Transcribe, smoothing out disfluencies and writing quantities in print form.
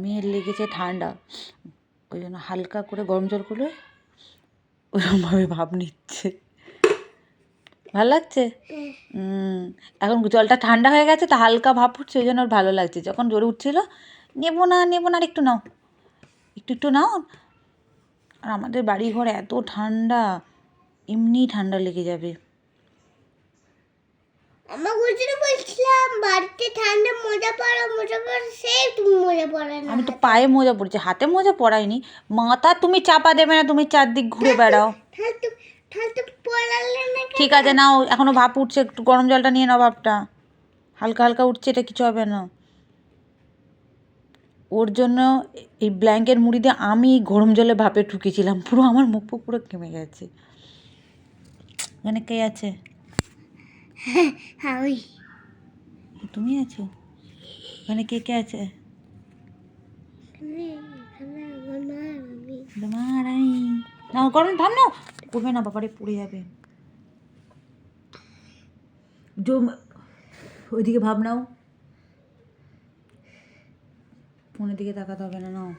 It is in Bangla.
মেয়ের লেগেছে ঠান্ডা, ওই জন্য হালকা করে গরম জল করে ওরকমভাবে ভাপ নিচ্ছে। ভালো লাগছে? এখন জলটা ঠান্ডা হয়ে গেছে তো হালকা ভাপ উঠছে, ওই জন্য ওর ভালো লাগছে। যখন জোরে উঠছিলো নেবো না আর একটু নাও, একটু নাও। আর আমাদের বাড়ি ঘর এত ঠান্ডা, এমনি ঠান্ডা লেগে যাবে। আমি তো পায়ে মোজা পড়েছি, হাতে মোজা পরাইনি। মাথা তুমি চাপা দেবে না, তুমি চারদিক ঘুরে বেড়াও। ঠিক আছে নাও, এখনো ভাপ উঠছে, একটু গরম জলটা নিয়ে নাও, ভাপটা হালকা হালকা উঠছে, এটা কিছু হবে না। ওর জন্য এই ব্ল্যাঙ্কেট মুড়ি দিয়ে আমি গরম জলে ভাপে ঠুকেছিলাম, পুরো আমার মুখ পুরো ঘেমে গেছে। এখানে কে আছে? তুমি আছো? ওখানে কে কে আছে? নাও গরম ভাব নাও, পড়বে না বাবারে, পড়ে যাবে। ওইদিকে ভাব নাও, ফোনের দিকে তাকাতে হবে না, নাও।